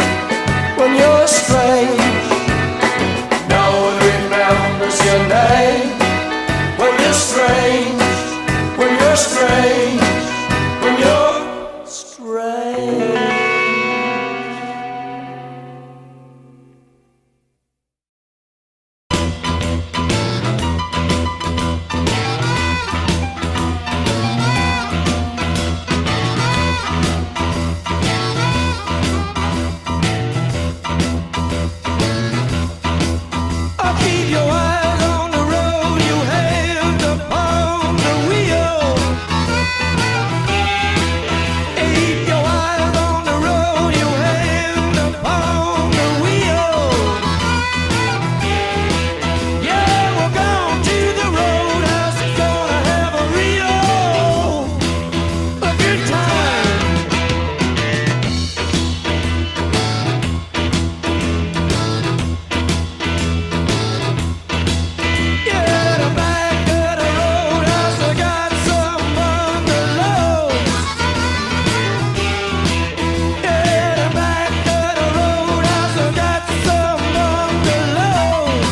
When you're strange, no one remembers your name. When you're strange, when you're strange, when you're strange. I'll keep your eyes on the road, you hands upon the wheel. Keep your eyes on the road, you hands upon the wheel. Yeah, we're going to the roadhouse, gonna have a good time. Yeah, the back of the roadhouse, I got some bungalows. Yeah, the back of the roadhouse, I got some bungalows.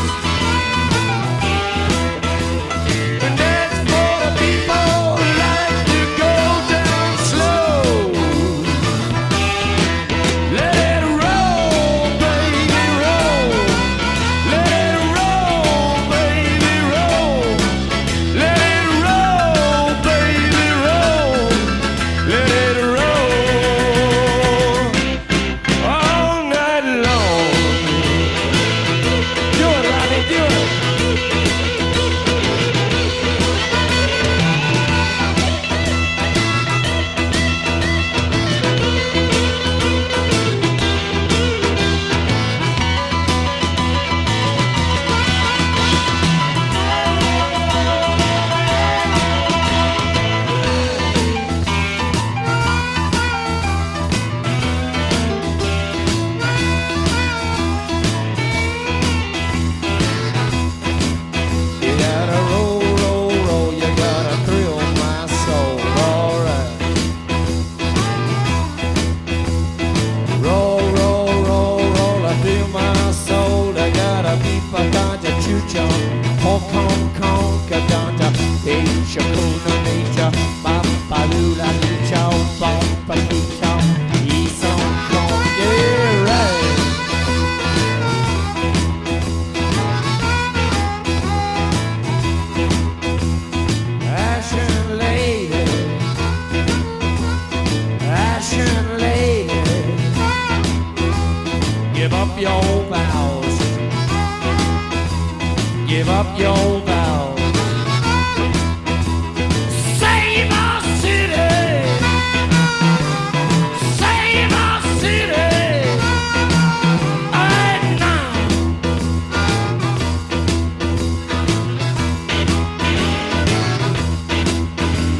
And that's for the people who like to go down slow. Let it roll, baby, roll. Let it roll, baby, roll. Let it roll, baby, roll. Let it roll all night long. Do it, Ronnie, do it. You gotta roll, roll, roll. You gotta thrill my soul. Alright. Roll, roll, roll, roll. I feel my soul. I gotta beat my ganja chucha. Hong Kong, Kong, Kadanta. Asia, Kuna, Nature. Papa, Lula, Licha, Papa, Licha. East Hong Kong. Yeah, right. Ashen lady, ashen lady, give up your vows, give up your vows. Save our city, save our city, right now.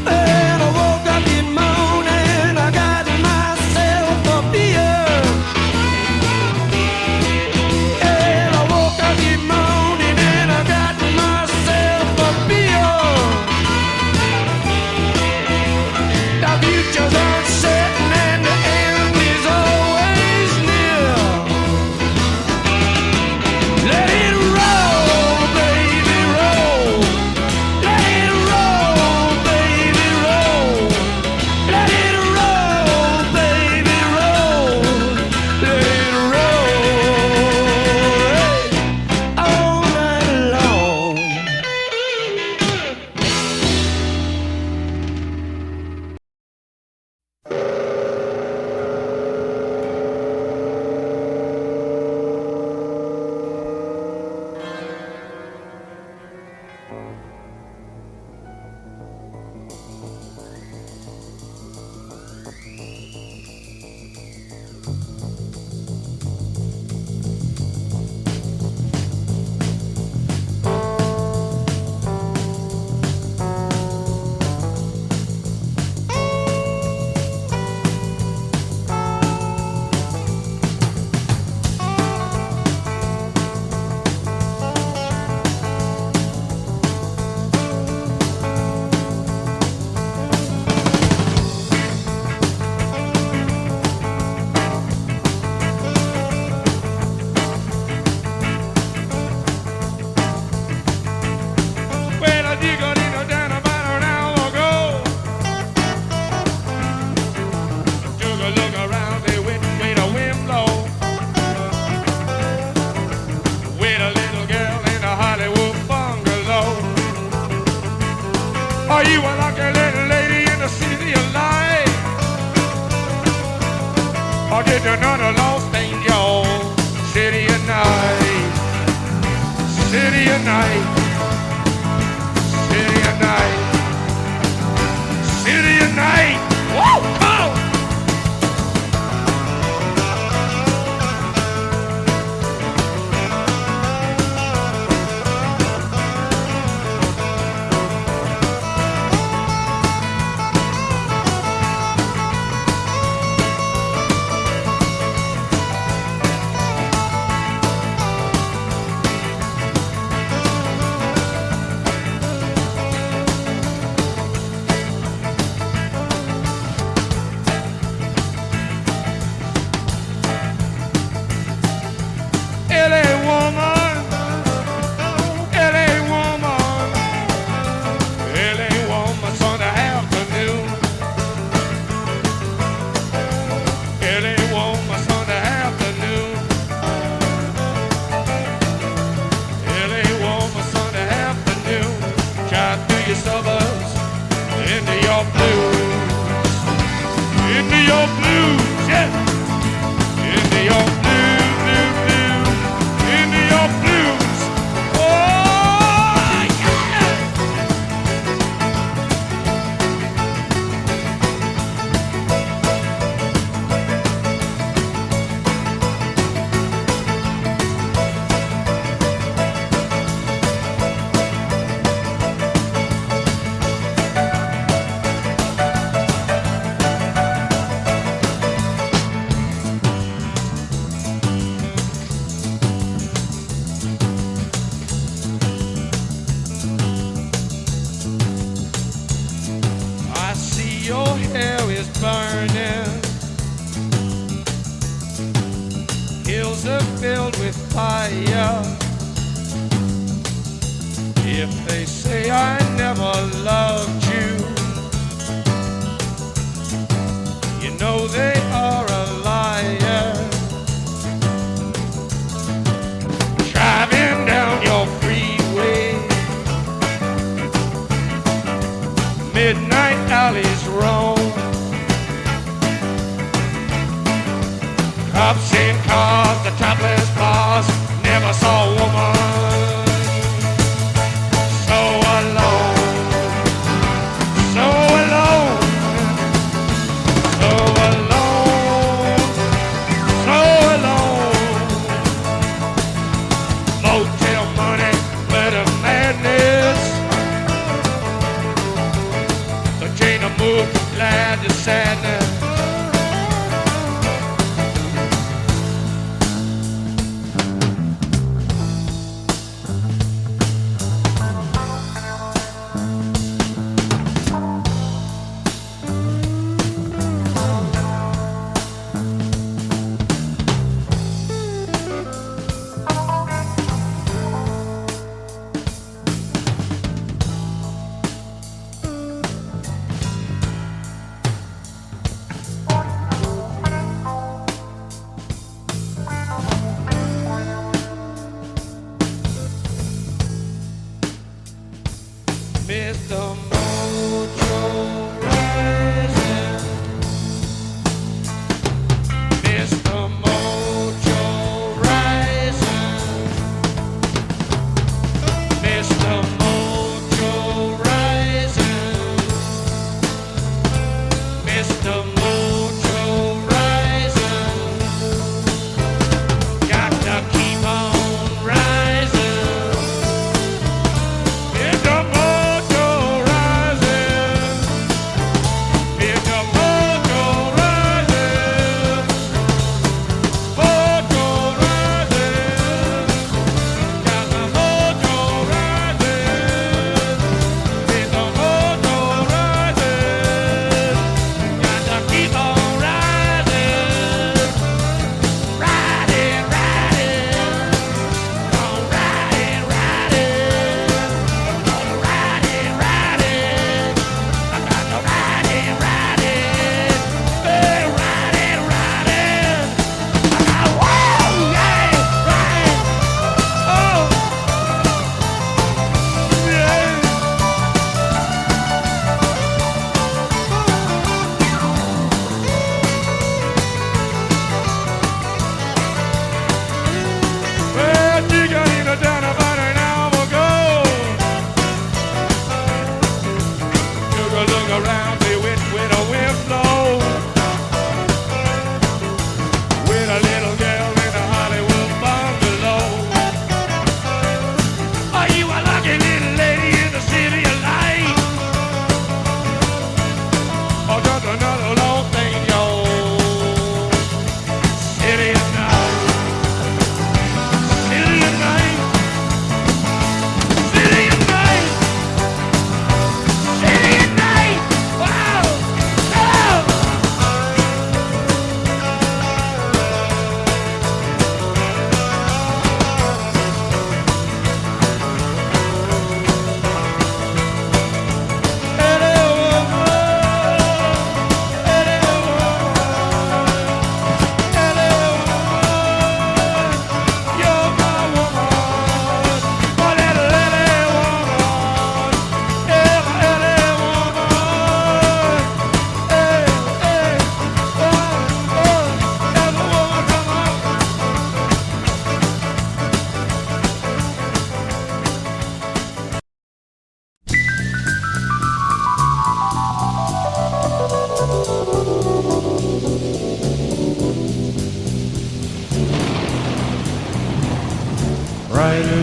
And I woke up in morning, I got myself a beer. did you know the lost angel? City at night, city at night, city at night, city at night. Woo! Come on! LA woman, LA woman, LA woman, Sunday afternoon. LA woman, Sunday afternoon. LA woman, Sunday afternoon. Drive through your suburbs into your blues, into your blues, yeah, into your blues. Into your blues. Oh, yeah. I see your hair is burning. Hills are filled with fire. If they say I never loved you, you know they are a liar. Driving down your freeway, midnight alleys roam. Cops in cars, the topless bars, never saw a woman so alone, so alone, so alone, so alone. Motel money, better madness. The chain of move from glad to sadness.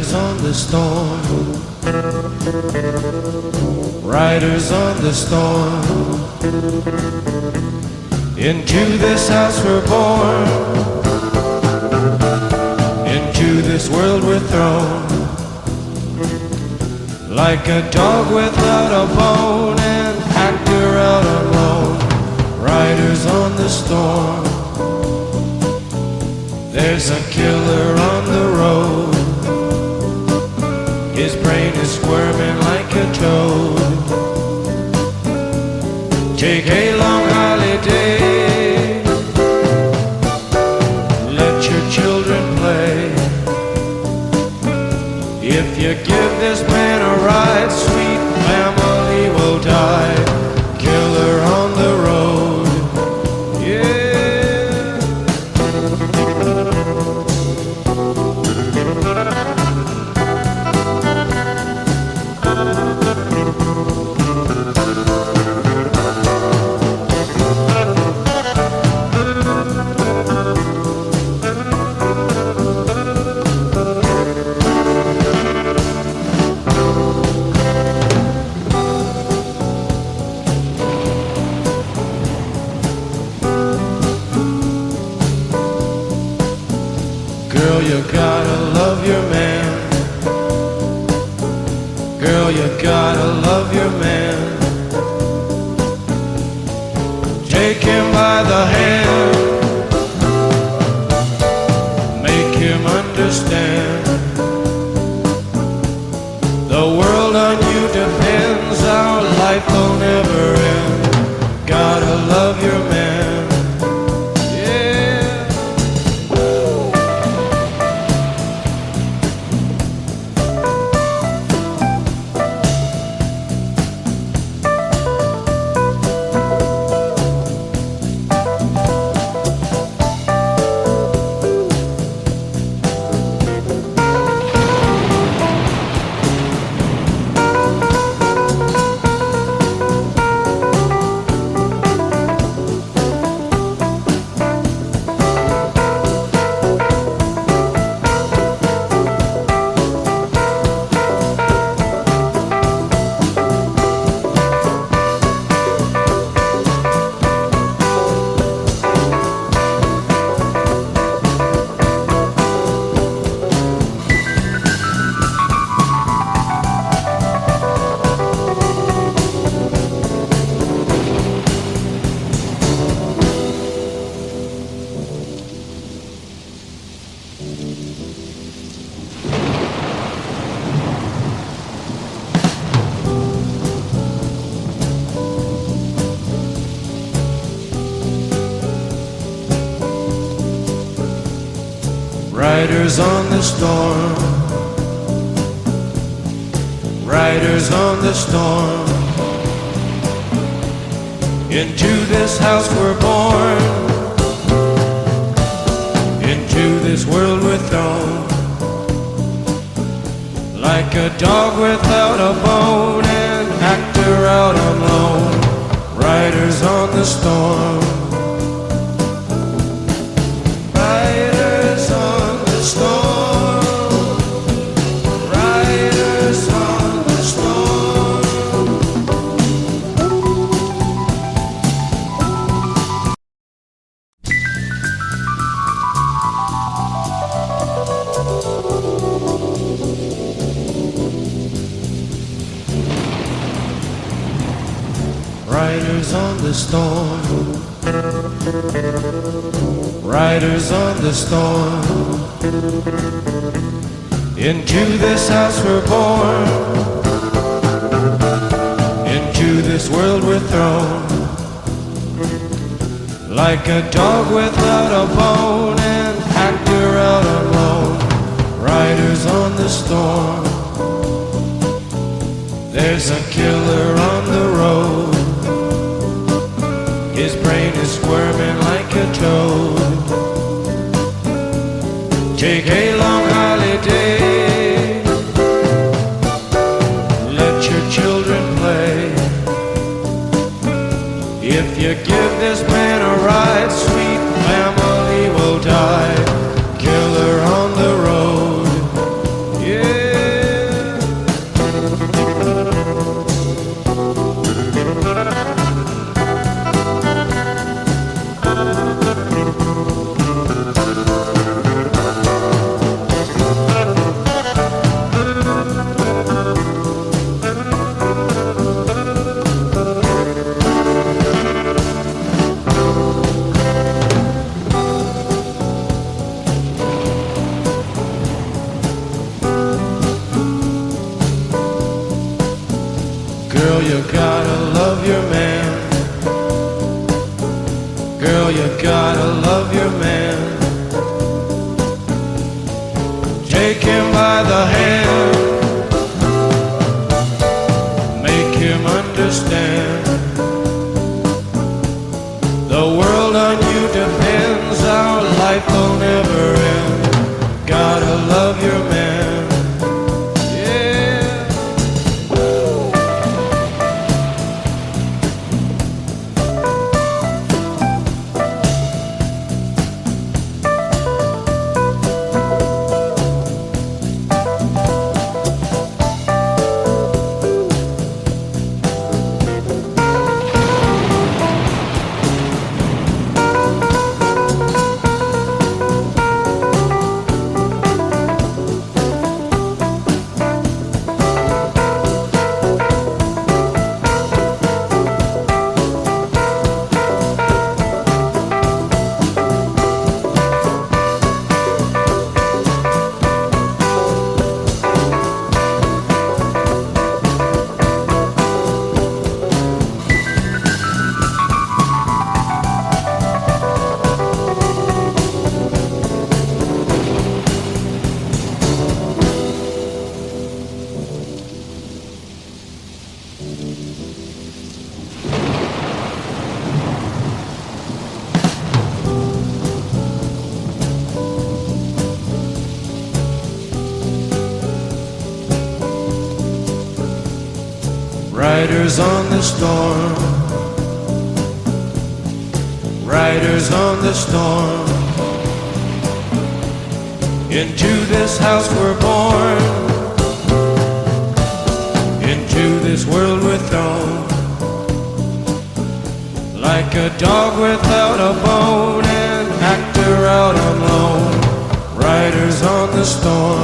Riders on the storm, riders on the storm. Into this house we're born, into this world we're thrown. Like a dog without a bone, an actor out alone. Riders on the storm. There's a killer on the road. His brain is squirming like a toad. Take a long holiday. Let your children play. If you give this man a ride, sweet family will die. Killer on the road, yeah. Girl, you gotta love your man. Girl, you gotta love your man. Take him by the hand. Make him understand. The world on you depends. Our life will never end. Gotta love your man. Riders on the storm, riders on the storm. Into this house we're born, into this world we're thrown. Like a dog without a bone, an actor out on loan. Riders on the storm. Riders on the storm. Riders on the storm. Riders on the storm. Riders on the storm. Into this house we're born, into this world we're thrown. Like a dog without a bone, an actor out alone. Riders on the storm. There's a killer on the road. His brain is squirming like a toad. Take a long holiday. Let your children play. If you give this man a ride, sweet family will die. Killer on the road, yeah. you gotta love your man. Take him by the hand, make him understand. The world on you depends, our life will never end. Gotta love your man. Yeah. Riders on the storm, riders on the storm. Into this house we're born, into this world we're thrown. Like a dog without a bone, an actor out on loan. Riders on the storm.